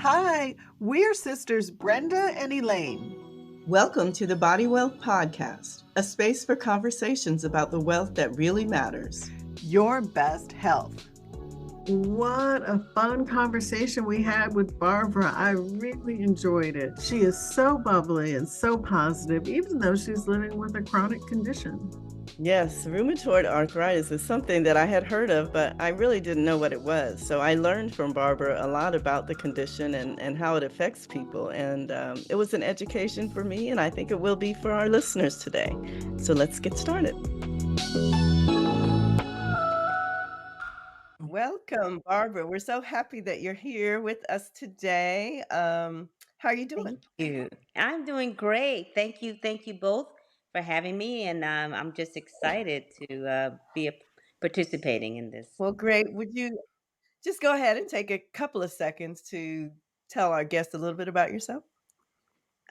Hi, we're sisters Brenda and Elaine. Welcome to the Body Wealth Podcast, a space for conversations about the wealth that really matters. Your best health. What a fun conversation we had with Barbara. I really enjoyed it. She is so bubbly and so positive, even though she's living with a chronic condition. Yes, rheumatoid arthritis is something that I had heard of, but I really didn't know what it was. So I learned from Barbara a lot about the condition and how it affects people. And it was an education for me, and I think it will be for our listeners today. So let's get started. Welcome, Barbara. We're so happy that you're here with us today. How are you doing? Thank you. I'm doing great. Thank you both for having me, and I'm just excited to be participating in this. Well, great. Would you just go ahead and take a couple of seconds to tell our guests a little bit about yourself?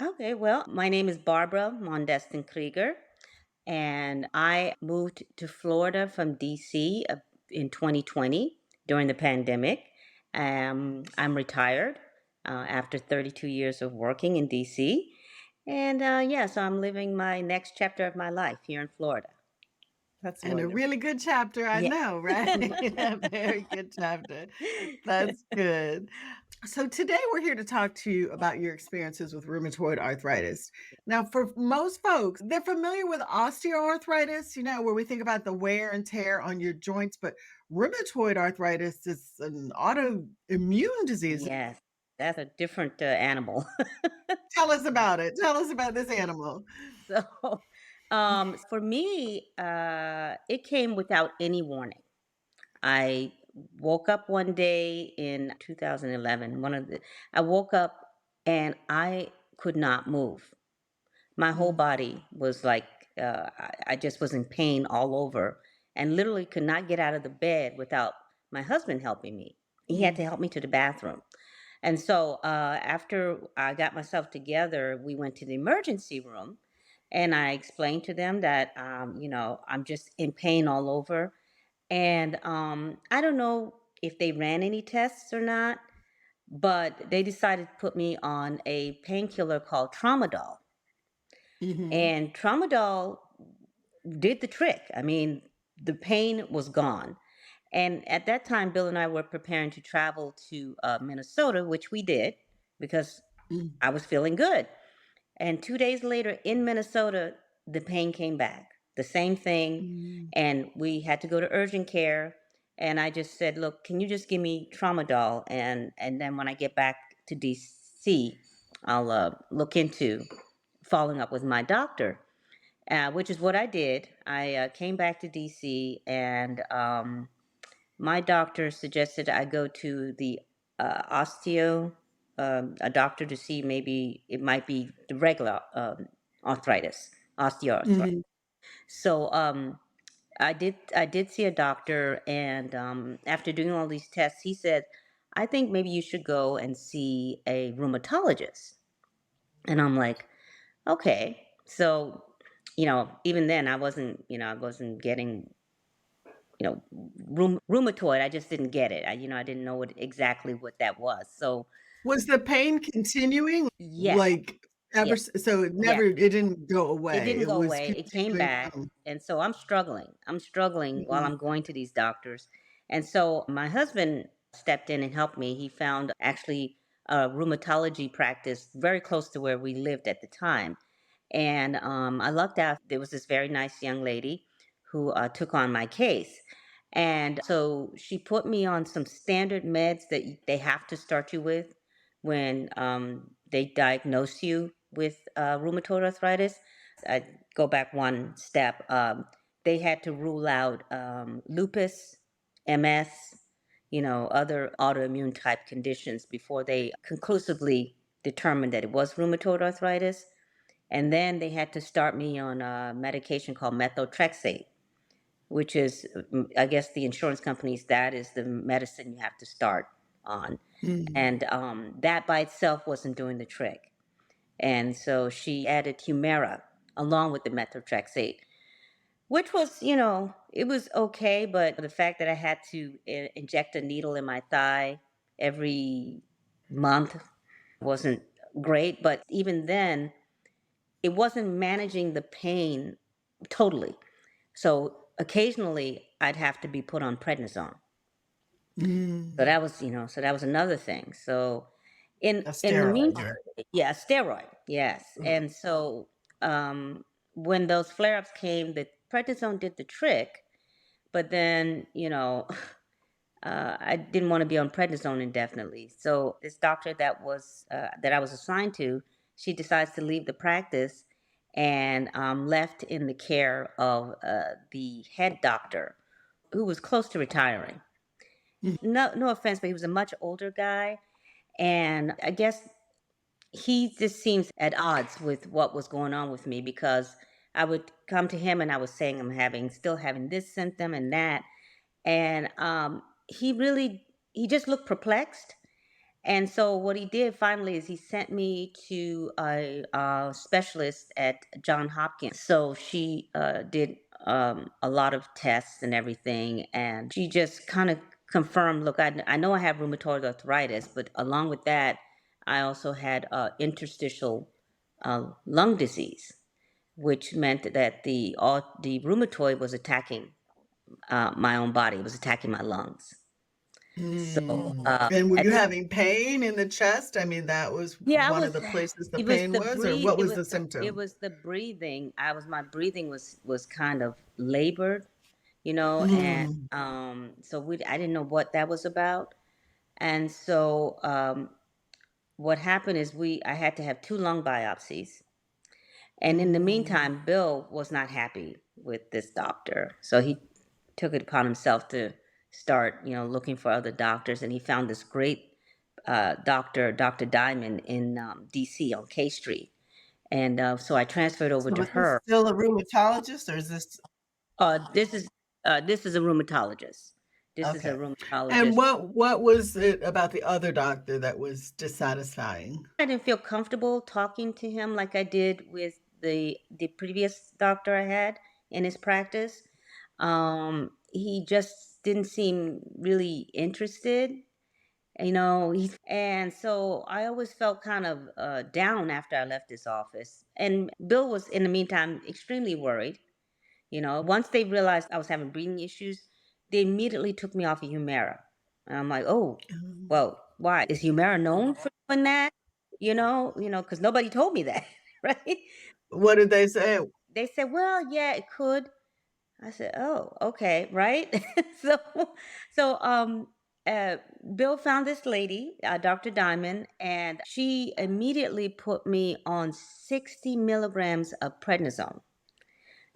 Okay, well, my name is Barbara Mondestin Krueger, and I moved to Florida from DC in 2020 during the pandemic. I'm retired after 32 years of working in DC. And yeah, so I'm living my next chapter of my life here in Florida. That's And a wonderful. really good chapter, I Yeah. know, right? A very good chapter. That's good. So today we're here to talk to you about your experiences with rheumatoid arthritis. Now, for most folks, they're familiar with osteoarthritis, where we think about the wear and tear on your joints, but rheumatoid arthritis is an autoimmune disease. Yes, that's a different animal. Tell us about it. Tell us about this animal. So, for me, it came without any warning. I woke up one day in 2011. I woke up and I could not move. My whole Mm, body was like, I just was in pain all over and literally could not get out of the bed without my husband helping me. He had mm, to help me to the bathroom. And so after I got myself together, we went to the emergency room and I explained to them that, I'm just in pain all over. And I don't know if they ran any tests or not, but they decided to put me on a painkiller called Tramadol. mhm, And Tramadol did the trick. I mean, the pain was gone. And at that time, Bill and I were preparing to travel to Minnesota, which we did because mm, I was feeling good. And 2 days later in Minnesota, the pain came back, the same thing. mm. And we had to go to urgent care. And I just said, look, can you just give me Tramadol? And then when I get back to DC, I'll look into following up with my doctor, which is what I did. I came back to DC and my doctor suggested I go to the a doctor to see maybe it might be the regular arthritis, osteoarthritis. Mhm. So I did see a doctor, and after doing all these tests, he said, I think maybe you should go and see a rheumatologist. And I'm like, okay. So, even then I wasn't getting rheumatoid. I just didn't get it. I didn't know exactly what that was. So Was the pain continuing? yes, Like, ever yes, s so yes. it didn't go It away, didn't it go was away. It came continuing back. on. And so I'm struggling. I'm struggling while Mhm, I'm going to these doctors. And so my husband stepped in and helped me. He found actually a rheumatology practice very close to where we lived at the time. And I lucked out. There was this very nice young lady who took on my case. And so she put me on some standard meds that they have to start you with when they diagnose you with rheumatoid arthritis. I go back one step. They had to rule out lupus, MS, other autoimmune type conditions before they conclusively determined that it was rheumatoid arthritis. And then they had to start me on a medication called methotrexate, which is, I guess, the insurance companies, that is the medicine you have to start on. mhm. And that by itself wasn't doing the trick. And so she added Humira along with the methotrexate, which was, it was okay. But the fact that I had to inject a needle in my thigh every month wasn't great, but even then, it wasn't managing the pain totally. So occasionally, I'd have to be put on prednisone. So Mm. that was, so that was another thing. So in A in the steroid. meantime, yeah, steroid, yes. Mm. And so when those flare-ups came, the prednisone did the trick, but then, I didn't want to be on prednisone indefinitely. So this doctor that I was assigned to, she decides to leave the practice and left in the care of the head doctor who was close to retiring. Mm. No offense, but he was a much older guy, and I guess he just seems at odds with what was going on with me because I would come to him and I was saying I'm having still having this symptom and that, and he just looked perplexed. And so what he did finally is he sent me to a specialist at John Hopkins. So she did a lot of tests and everything, and she just kind of confirmed, look, I know I have rheumatoid arthritis, but along with that, I also had interstitial lung disease, which meant that the rheumatoid was attacking my own body. It was attacking my lungs. So Mm. And were at you this having pain in the chest? I mean, that was Yeah, I one of was the places the it was pain the was, or breathe what was the it symptom? was the breathing. My breathing was kind of labored, and Mm. so I didn't know what that was about. And so what happened is I had to have two lung biopsies. And in the Mm. meantime, Bill was not happy with this doctor. So he took it upon himself to start, looking for other doctors. And he found this great doctor, Dr. Diamond, in DC on K Street. And so I transferred over So to was this her. still a rheumatologist or is this This is this is a rheumatologist. This is a okay? And rheumatologist. what was it about the other doctor that was dissatisfying? I didn't feel comfortable talking to him like I did with the previous doctor I had in his practice. He just didn't seem really interested, and so I always felt kind of down after I left his office. And Bill was, in the meantime, extremely worried. Once they realized I was having breathing issues, they immediately took me off of Humira. And I'm like, oh, Um, well, why? Is Humira known for doing that? Because nobody told me that, right? what did they say? They said, well, yeah, it could. I said, oh, okay, right? so, so Bill found this lady, Dr. Diamond, and she immediately put me on 60 milligrams of prednisone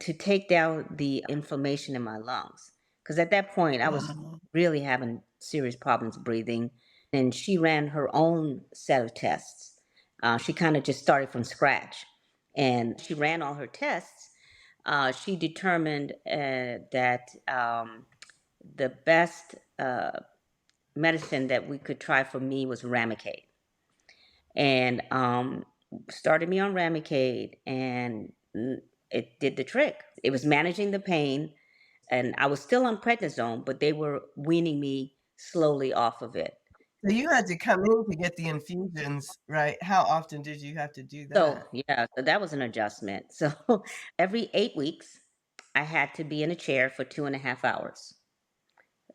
to take down the inflammation in my lungs. Because at that point, I was Wow. really having serious problems breathing. And she ran her own set of tests. She kind of just started from scratch. And she ran all her tests. She determined that the best medicine that we could try for me was Remicade. And started me on Remicade, and it did the trick. It was managing the pain, and I was still on prednisone, but they were weaning me slowly off of it. So you had to come in to get the infusions, right? How often did you have to do So that? yeah, so that was an adjustment. So every 8 weeks, I had to be in a chair for 2.5 hours.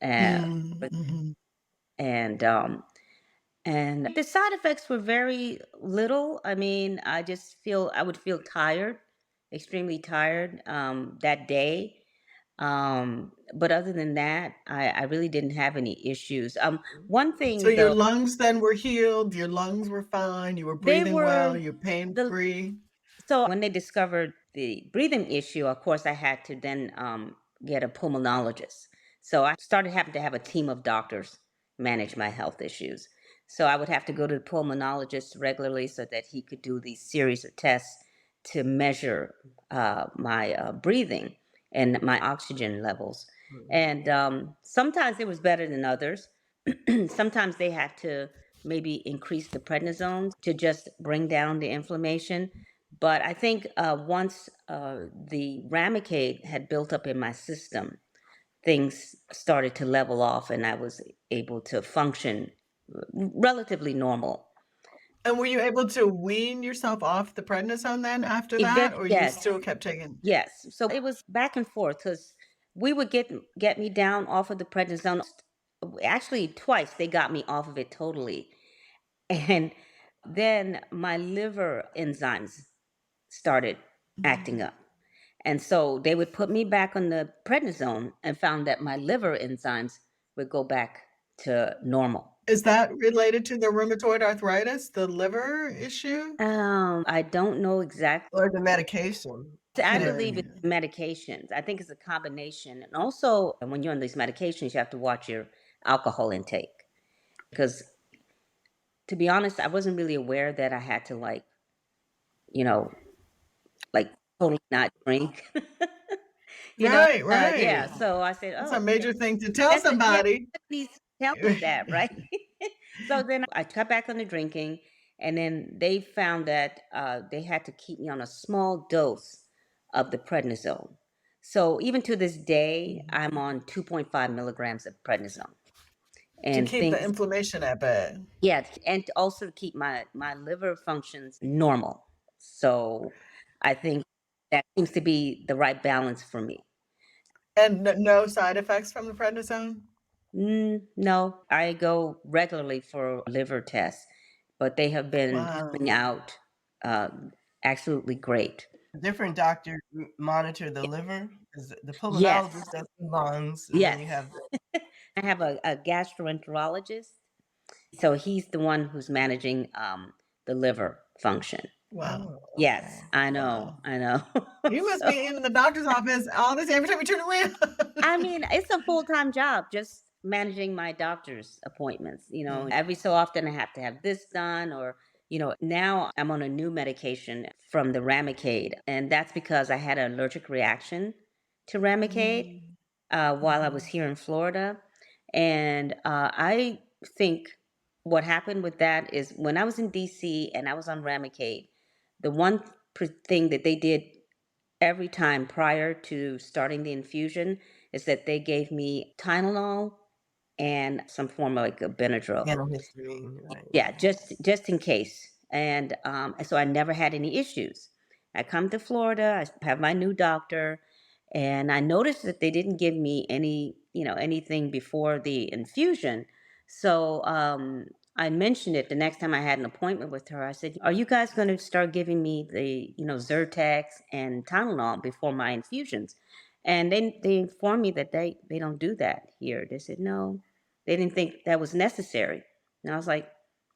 Uh, Mm, mhm. and the side effects were very little. I mean, I would feel tired, extremely tired that day. But other than that, I really didn't have any issues. One So thing your though, lungs then were healed, your lungs were fine, you were they breathing well, were you're the pain-free? so when they discovered the breathing issue, of course, I had to then get a pulmonologist. So I started having to have a team of doctors manage my health issues. So I would have to go to the pulmonologist regularly so that he could do these series of tests to measure my breathing and my oxygen levels. And sometimes it was better than others. Sometimes they had to maybe increase the prednisone to just bring down the inflammation. But I think once the Remicade had built up in my system, things started to level off and I was able to function relatively normal. And were you able to wean yourself off the prednisone then after that, or you Yes, still kept taking? yes. So it was back and forth because we would get me down off of the prednisone. Actually, twice they got me off of it totally, and then my liver enzymes started acting Mhm. up. And so they would put me back on the prednisone and found that my liver enzymes would go back to normal. Is that related to the rheumatoid arthritis, the liver issue? I don't know exactly. Or the medication? I Could it believe be? it's medications. I think it's a combination. And also, when you're on these medications, you have to watch your alcohol intake. Because to be honest, I wasn't really aware that I had to, like, you know, like totally not drink. Right, Yeah. right. So I said, That's oh, a major thing to tell that's yeah, somebody. needs to tell me that, right? So then I cut back on the drinking, and then they found that they had to keep me on a small dose of the prednisone. So even to this day, Mhm. I'm on 2.5 milligrams of prednisone, To and keep the things, inflammation at bay. yeah, and also to keep my liver functions normal. So I think that seems to be the right balance for me. And no side effects from the prednisone? No, I go regularly for liver tests, but they have been coming Wow. out uh, absolutely great. Different doctor monitor the liver? 'Cause the Yes, pulmonologist does the lungs, and then yes. you have the I have a gastroenterologist, so he's the one who's managing the liver function. Wow. oh, Yes, okay. I know, Wow. I know. You must So be in the doctor's office all this every time you turn around. I mean, it's a full-time job just managing my doctor's appointments. Mm. Every so often I have to have this done, or, now I'm on a new medication from the Remicade. And that's because I had an allergic reaction to Remicade Mm. while I was Mhm. here in Florida. And I think what happened with that is when I was in DC and I was on Remicade, the one thing that they did every time prior to starting the infusion is that they gave me Tylenol and some form of like a Benadryl. Antihistamine, right. Yeah, just in case. And so I never had any issues. I come to Florida, I have my new doctor, and I noticed that they didn't give me anything before the infusion. So I mentioned it the next time I had an appointment with her. I said, "Are you guys going to start giving me the Zyrtex and Tylenol before my infusions?" And they informed me that they don't do that here. They said no, they didn't think that was necessary. And I was like,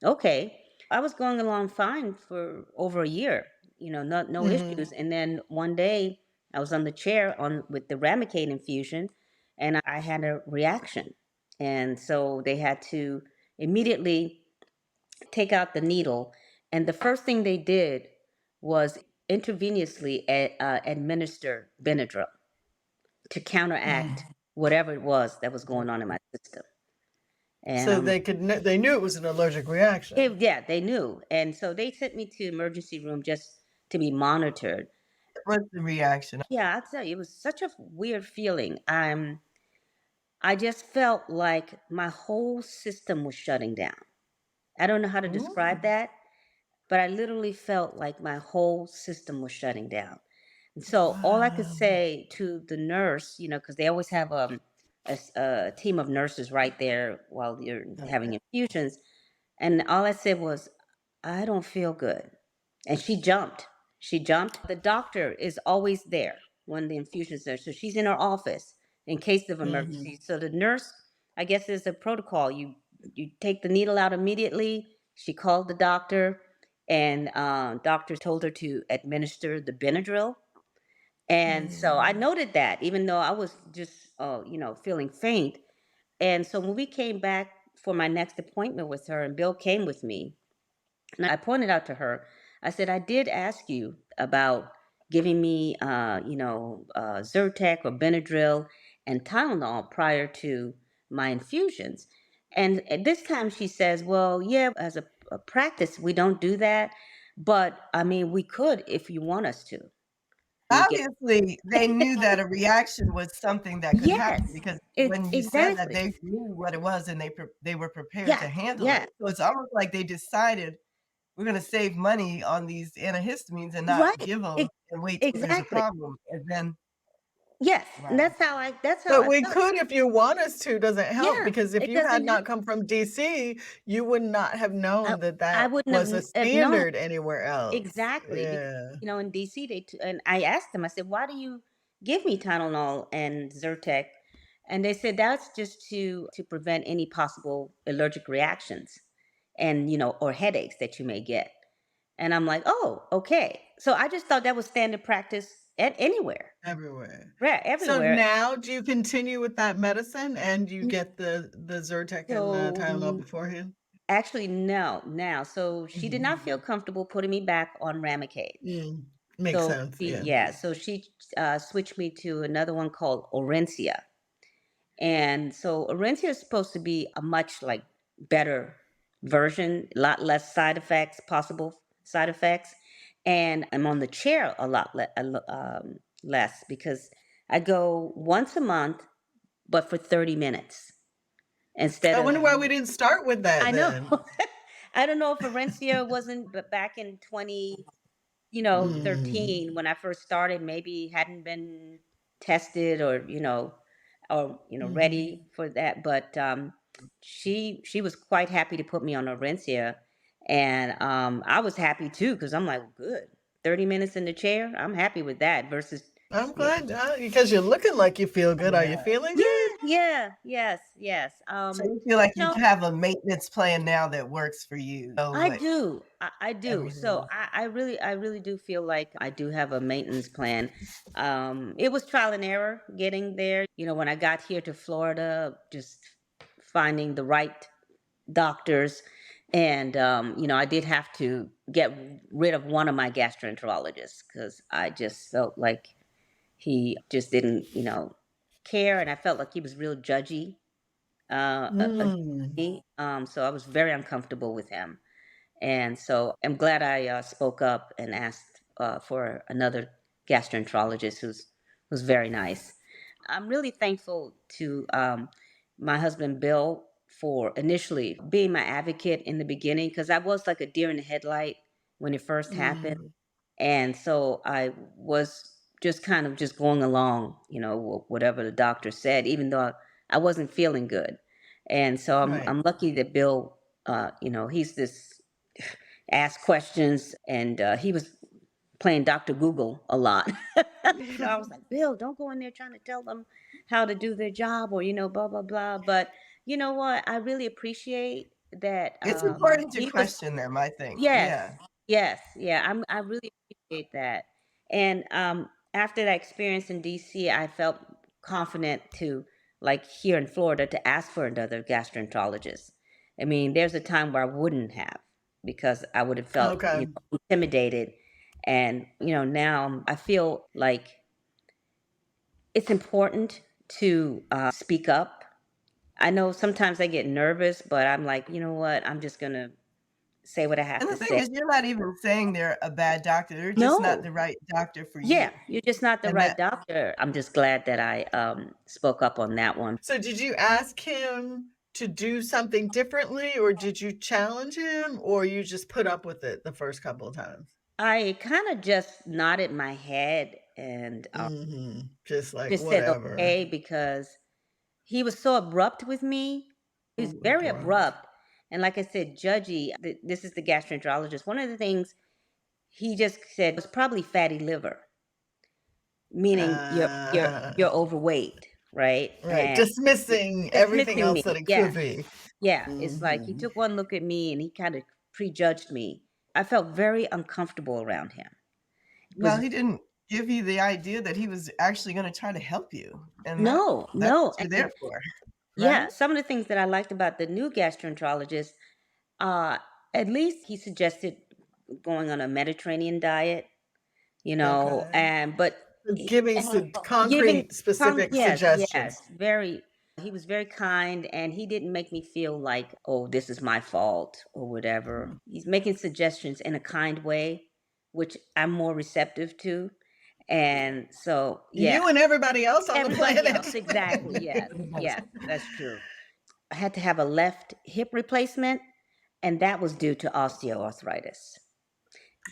okay. I was going along fine for over a year, no Mhm. issues. And then one day I was on the chair on with the Remicade infusion, and I had a reaction. And so they had to immediately take out the needle. And the first thing they did was intravenously administer Benadryl to counteract Mhm. whatever it was that was going on in Mhm. my system. And So they knew it was an allergic reaction. yeah, they knew. And so they sent me to emergency room just to be monitored. What's the reaction? Yeah, I'll tell you, it was such a weird feeling. I just felt like my whole system was shutting down. I don't know how to describe Ooh. that, but I literally felt like my whole system was shutting down. And so all I could Wow. say to the nurse, because they always have a team of nurses right there while you're having Okay. infusions. And all I said was, I don't feel good. And she jumped. She jumped. The doctor is always there when the infusion's there. So she's in her office in case of Mhm. emergency. So the nurse, I guess there's a protocol. You take the needle out immediately. She called the doctor, and doctor told her to administer the Benadryl. And so I Mhm. noted that, even though I was just, feeling faint. And so when we came back for my next appointment with her, and Bill came with me, and I pointed out to her, I said, I did ask you about giving me, Zyrtec or Benadryl and Tylenol prior to my infusions. And at this time she says, well, yeah, as a practice, we don't do that. But I mean, we could if you want us to. you get Obviously, they knew that a reaction was something that could happen yes, because when you said that, exactly. they knew what it was and they were prepared to Yes, handle it. yes, So it's almost like they decided, "We're gonna save money on these antihistamines and not right, give them ex and wait till there's a exactly. problem," and then Yes, and wow. that's how But I we felt. could if you want us to, doesn't help Yeah, because if it you had doesn't have not come from DC, you would not have I known that I that wouldn't was a have known. standard anywhere else. Exactly, because, Yeah. in DC, and I asked them, I said, "Why do you give me Tylenol and Zyrtec?" And they said, "That's just to prevent any possible allergic reactions and, or headaches that you may get." And I'm like, "Oh, okay." So I just thought that was standard practice at anywhere. Everywhere. Right, So everywhere. now do you continue with that medicine and you get the Zyrtec and the So Tylenol beforehand? actually, no, now. So she did not Mhm. feel comfortable putting me back on Remicade. Mm. Makes So sense, she, yeah. yeah, so she switched me to another one called Orencia. And so Orencia is supposed to be a much like better version, a lot less side effects, possible side effects. And I'm on the chair a lot less because I go once a month, but for 30 minutes instead I of, wonder why we didn't start with that I know. then. I don't know if Orencia wasn't, but back in 13 Mm. when I first started, maybe hadn't been tested or, Mhm. ready for that. But she was quite happy to put me on Orencia. And I was happy too, because I'm like, good. 30 minutes in the chair, I'm happy with that versus I'm yeah. glad, because you're looking like you feel good. Are you Yeah. feeling Yeah, good? yeah, yes, yes. So you feel like You you know, have a maintenance plan now that works for you. Know I what do. I do. So everything I really do feel like I do have a maintenance plan. It was trial and error getting there. When I got here to Florida, just finding the right doctors. And, I did have to get rid of one of my gastroenterologists because I just felt like he just didn't, care. And I felt like he was real judgy against Mm. me. So I was very uncomfortable with him. And so I'm glad I spoke up and asked for another gastroenterologist who's very nice. I'm really thankful to my husband Bill for initially being my advocate in the beginning because I was like a deer in the headlight when it first happened, Mm. and so I was just kind of just going along, whatever the doctor said, even though I wasn't feeling good. And so I'm Right. I'm lucky that Bill, he's this ask questions, and he was playing Dr. Google a lot. I was like, Bill, don't go in there trying to tell them how to do their job or blah blah blah. But you know what? I really appreciate that it's important to he was. question them, I think. Yes, Yeah. yes, yeah. I really appreciate that. And after that experience in DC, I felt confident to, like here in Florida, to ask for another gastroenterologist. I mean, there's a time where I wouldn't have because I would have felt, Okay. intimidated. And now I feel like it's important to speak up. I know sometimes I get nervous, but I'm like, you know what? I'm just gonna say what I have And to the thing say. is, you're not even saying they're a bad doctor. They're just not No. the right doctor for Yeah, you. you're just not the And right that doctor. I'm just glad that I spoke up on that one. So did you ask him to do something differently, or did you challenge him, or you just put up with it the first couple of times? I kind of just nodded my head and Mhm. Just like, just said whatever. okay because he was so abrupt with me. He was Ooh, very abrupt. abrupt. And like I said, judgy. This is the gastroenterologist. One of the things he just said was probably fatty liver, meaning you're Uh, you're overweight, right? right, And dismissing everything dismissing me. else that it Yeah. could be. Yeah, it's like he Mhm. took one look at me and he kind of prejudged me. I felt very uncomfortable around him. It well, was he didn't give you the idea that he was actually gonna try to help you, and no, that's no, what you're and there for, yeah, right? some of the things that I liked about the new gastroenterologist, uh, at least he suggested going on a Mediterranean diet, Okay. and but So he- giving and some concrete specific yes, suggestions. yes, very. He was very kind, and he didn't make me feel like, oh, this is my fault or whatever. He's making suggestions in a kind way, which I'm more receptive to. And so, yeah, You and everybody else on the everybody planet. else, exactly. Yes, yes, that's true. I had to have a left hip replacement, and that was due to osteoarthritis.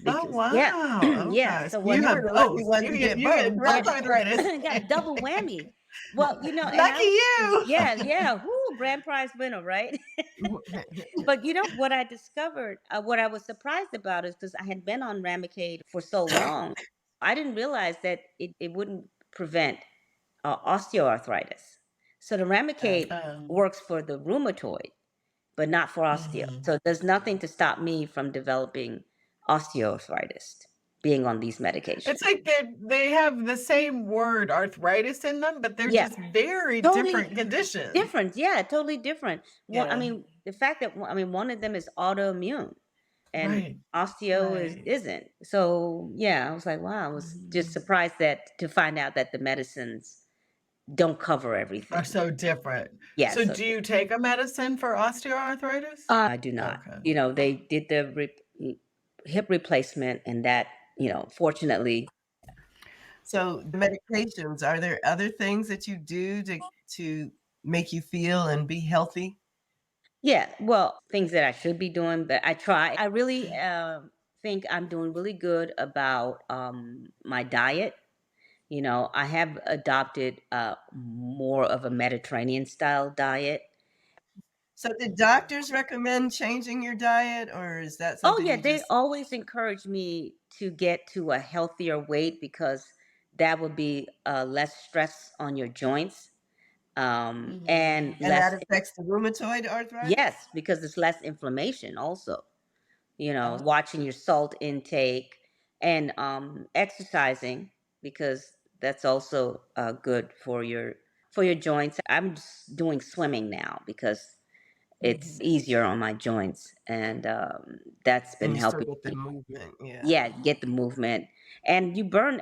Oh, Because yeah, wow, yeah. okay. So So you You when were have the lucky both. one You to get get you both, get both yeah, right? arthritis. got double whammy. Well, and Lucky you. yeah, yeah, whoo, grand prize winner, right? But what I discovered, what I was surprised about is because I had been on Remicade for so long, I didn't realize that it wouldn't prevent osteoarthritis. So the Remicade Um, works for the rheumatoid, but not for osteo. mhm. So there's nothing to stop me from developing osteoarthritis being on these It's medications. like they have the same word arthritis in them, but they're Yeah, just very different totally conditions. different. Yeah, totally different. One, I Yeah. mean, the fact that one of them is autoimmune and Right. osteo is Right. isn't. So yeah, I was like, wow, I was just Mhm. surprised that to find out that the medicines don't cover Are everything. so different. Yeah, So so do you take a medicine for osteoarthritis? I do not. Okay. They did the hip replacement, and that fortunately, So, the medications, are there other things that you do to make you feel and be healthy? yeah. Well, things that I should be doing, but I try. I really think I'm doing really good about my diet. I have adopted more of a Mediterranean style diet. So, did doctors recommend changing your diet, or is that Oh something yeah, you they just always encourage me to get to a healthier weight because that would be less stress on your joints, and Mhm. and that less. affects the rheumatoid arthritis? Yes, because it's less inflammation also. Oh, Watching your salt intake and exercising because that's also good for your joints. I'm just doing swimming now because it's mhm. easier on my joints, and that's And been you still helping get the me. movement, yeah. Yeah, get the movement, and you burn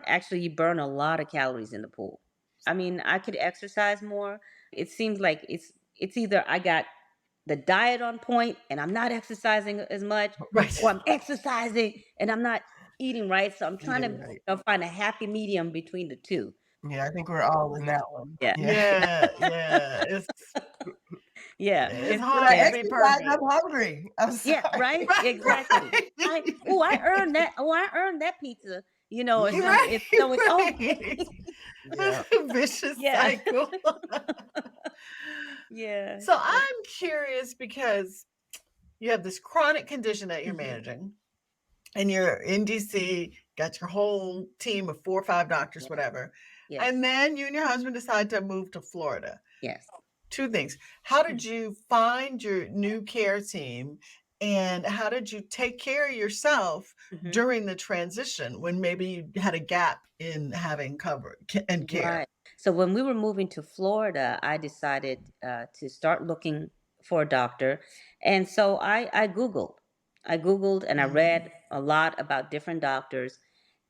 a lot of calories in the pool. I mean, I could exercise more. It seems like it's either I got the diet on point and I'm not exercising as much, or Right. I'm exercising and I'm not eating right. So I'm trying to Eating right. find a happy medium between the two. Yeah, I think we're all in that one. Yeah, Yeah. Yeah, yeah. yeah, It's it's When I hard to yeah, be exercise, perfect. I'm hungry. I'm yeah, sorry. right, Right, exactly. right. I earned that. Oh, I earned that pizza. You're right, It's so it's right. okay. Yeah. A vicious Yeah, cycle. yeah, So I'm curious because you have this chronic condition that you're hmm, managing, and you're in DC, got your whole team of 4 or 5 doctors, yeah, whatever. And yes, then you and your husband decide to move to Florida. yes. 2 things. How did you find your new care team? And how did you take care of yourself Hmm. during the transition when maybe you had a gap in having cover and care? Right. So when we were moving to Florida, I decided to start looking for a doctor, and so I Googled. I Googled and I Mhm. read a lot about different doctors,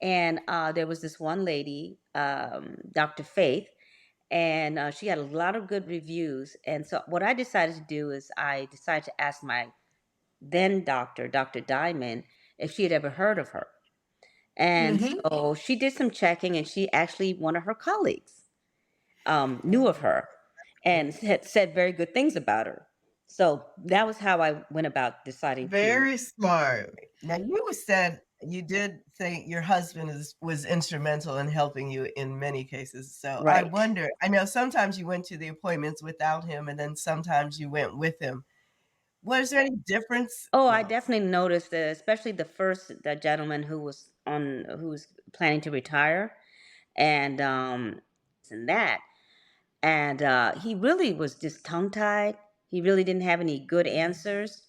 and there was this one lady, Dr. Faith, and she had a lot of good reviews. And so what I decided to do is I decided to ask my then doctor, Dr. Diamond, if she had ever heard of her. And Mhm. so she did some checking, and she actually one of her colleagues knew of her and had said very good things about her. So that was how I went about deciding to. Very smart. Now you said you did think your husband was instrumental in helping you in many cases. So I Right. wonder, I know sometimes you went to the appointments without him and then sometimes you went with him. Was there any difference? Oh, I Well, definitely noticed that, especially the gentleman who was planning to retire, and that, and he really was just tongue tied. He really didn't have any good answers,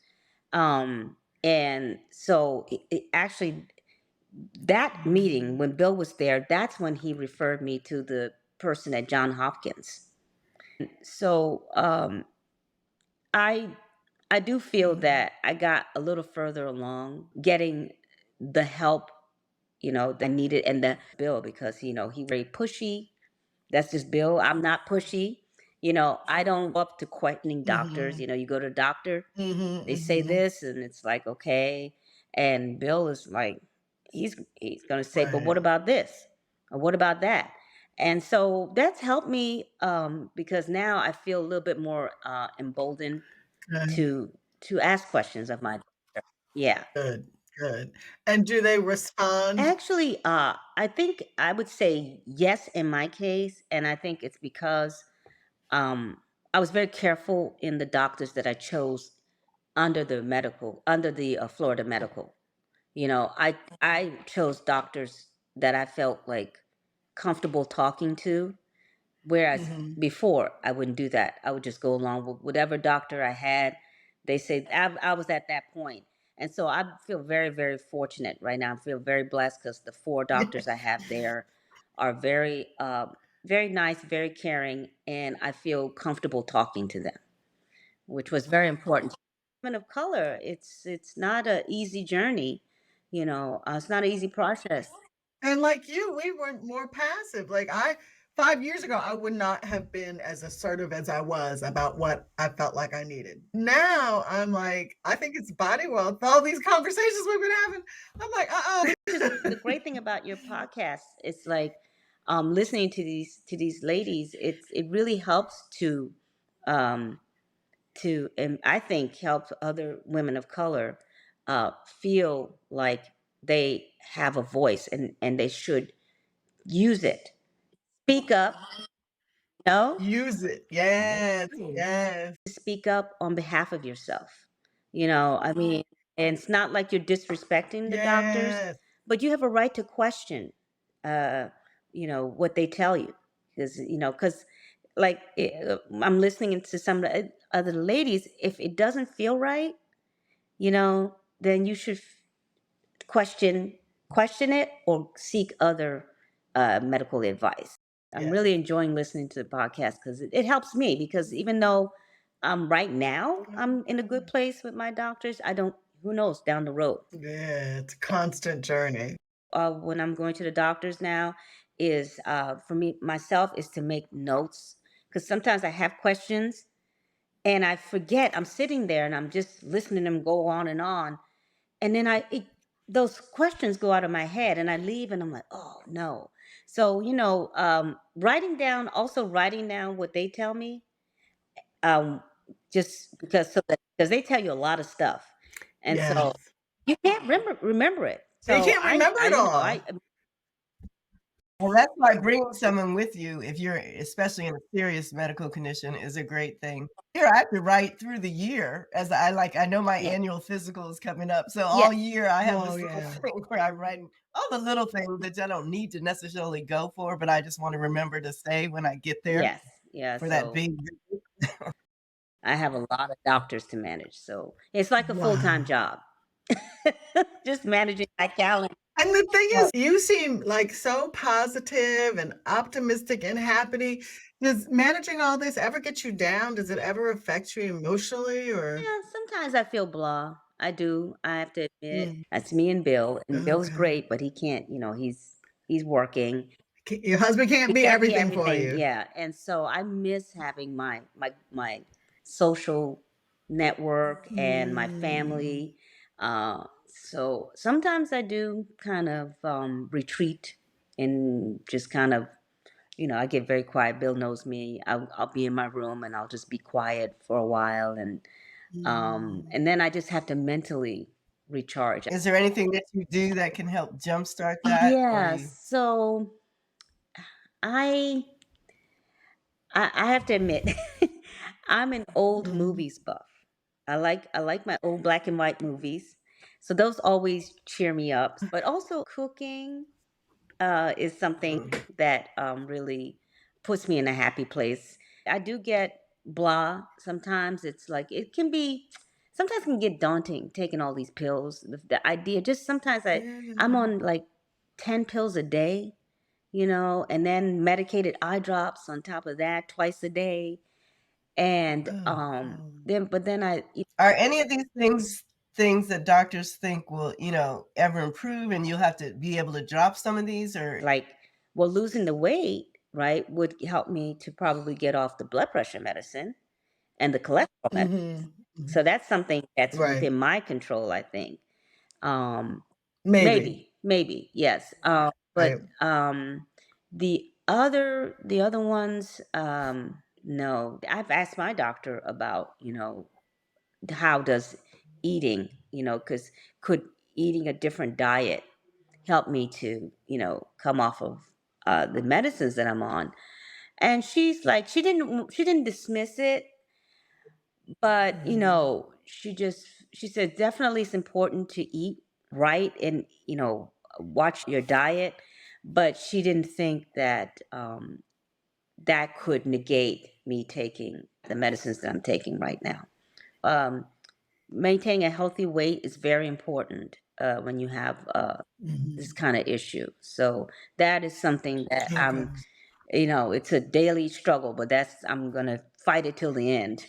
and so actually that meeting when Bill was there, that's when he referred me to the person at John Hopkins. So I I do feel Mhm. that I got a little further along getting the help that I needed, and the Bill, because he very pushy. That's just Bill. I'm not pushy. I don't go up to questioning doctors. Mhm. You go to a doctor, Mhm. they say Mhm. this, and it's like okay, and Bill is like he's gonna say, but what Right. about this? What about that? And so that's helped me, because now I feel a little bit more emboldened Good, to ask questions of my doctor. Yeah. good, good. And do they respond? Actually, I think I would say yes in my case, and I think it's because um, I was very careful in the doctors that I chose under the Florida medical. I chose doctors that I felt like comfortable talking to. Whereas Mhm. before, I wouldn't do that. I would just go along with whatever doctor I had. They say I was at that point. And so I feel very, very fortunate right now. I feel very blessed because the four doctors I have there are very nice, very caring, and I feel comfortable talking to them, which was very important. Women of color, it's not an easy journey. It's not an easy process. And like you, we were more passive. Like 5 years ago, I would not have been as assertive as I was about what I felt like I needed. Now I'm like, I think it's body wealth. All these conversations we've been having, I'm like, Just the great thing about your podcast is like listening to these ladies. It really helps um, and I think helps other women of color feel like they have a voice and they should use it. Speak up, no? use it. Yes, yes, Speak up on behalf of yourself. I mean, and it's not like you're disrespecting the doctors, yes. but you have a right to question, uh, what they tell you, because like I'm listening to some of the other ladies. If it doesn't feel right, then you should question question it or seek other medical advice. I'm Yes. really enjoying listening to the podcast because it helps me because even though right now I'm in a good place with my doctors, I don't who knows down the road. Yeah, it's a constant journey. When I'm going to the doctors now is for me myself is to make notes because sometimes I have questions and I forget. I'm sitting there and I'm just listening to them go on and on, and then those questions go out of my head and I leave and I'm like, oh no. So writing down what they tell me, um just because they tell you a lot of stuff, and so Yes. you can't remember it. They So can't remember I it all. Well, that's why bringing someone with you, if you're especially in a serious medical condition, is a great thing. Here, I have to write through the year as I know my Yeah, annual physical is coming up, so all yes, year I have Oh, this little yeah. thing where I'm writing all the little things that I don't need to necessarily go for, but I just wanna remember to say when I get there yes, yeah. for that So big. I have a lot of doctors to manage, so it's like a full-time Wow. job. Just managing my calendar. And the thing Well, is, you seem like so positive and optimistic and happy. Does managing all this ever get you down? Does it ever affect you emotionally or Yeah, sometimes I feel blah. I do. I have to admit. Mm, That's me and Bill. And Bill's okay. great, but he can't, he's working. Your husband can't He be can't be everything for everything. you. Yeah. And so I miss having my social network and my Mm, family. So sometimes I do kind of retreat and just kind of I get very quiet. Bill knows me. I'll be in my room and I'll just be quiet for a while, mm. and then I just have to mentally recharge. is there anything that you do that can help jumpstart that, or Yeah, you so I I have to admit, I'm an old Mhm. movies buff. I like my old black and white movies, so those always cheer me up. But also cooking is something mm, that really puts me in a happy place. I do get blah sometimes. It's like sometimes it can get daunting taking all these pills. The idea just sometimes I'm Yeah. on like 10 pills a day, and then medicated eye drops on top of that twice a day. And Oh, oh. then I are any of these things that doctors think will, ever improve and you'll have to be able to drop some of these, or like, well, losing the weight, right, would help me to probably get off the blood pressure medicine and the cholesterol medicine. Mhm. So Mhm. that's something that's Right. within my control, I think. Um, Maybe. maybe, yes. But Right. The other ones, no. I've asked my doctor about, how does eating, because could eating a different diet help me to, come off of the medicines that I'm on? And she's like, she didn't dismiss it, but she said definitely it's important to eat right and watch your diet, but she didn't think that that could negate me taking the medicines that I'm taking right now. Um, Maintaining a healthy weight is very important when you have Mhm. this kind of issue. So that is something that Okay. it's a daily struggle, but I'm gonna fight it till the end.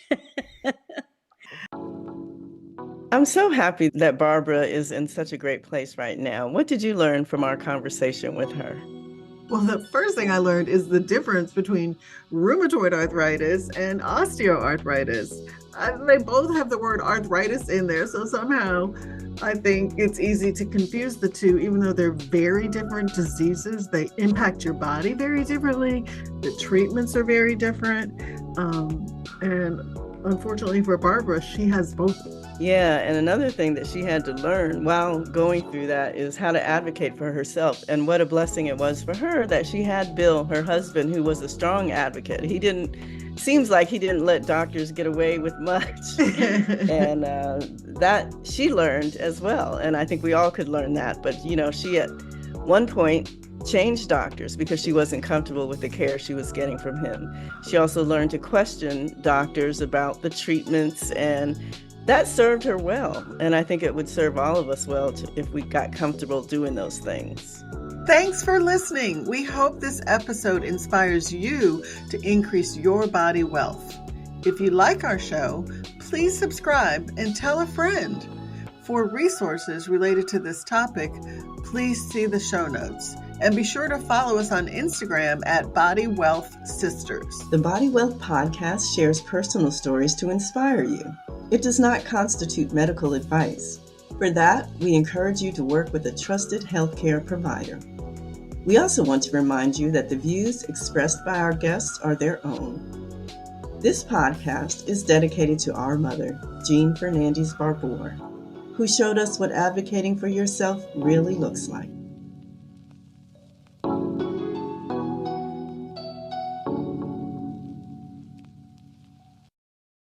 I'm so happy that Barbara is in such a great place right now. What did you learn from our conversation with her? Well, the first thing I learned is the difference between rheumatoid arthritis and osteoarthritis. They both have the word arthritis in there, so somehow I think it's easy to confuse the two, even though they're very different diseases. They impact your body very differently. The treatments are very different. And unfortunately for Barbara, she has both. Yeah, and another thing that she had to learn while going through that is how to advocate for herself. And what a blessing it was for her that she had Bill, her husband, who was a strong advocate. Seems like he didn't let doctors get away with much. And that she learned as well. And I think we all could learn that. But, she at one point changed doctors because she wasn't comfortable with the care she was getting from him. She also learned to question doctors about the treatments, and that served her well. And I think it would serve all of us well if we got comfortable doing those things. Thanks for listening. We hope this episode inspires you to increase your body wealth. If you like our show, please subscribe and tell a friend. For resources related to this topic, please see the show notes. And be sure to follow us on Instagram at Body Wealth Sisters. The Body Wealth Podcast shares personal stories to inspire you. It does not constitute medical advice. For that, we encourage you to work with a trusted healthcare provider. We also want to remind you that the views expressed by our guests are their own. This podcast is dedicated to our mother, Jean Fernandez Barbour, who showed us what advocating for yourself really looks like.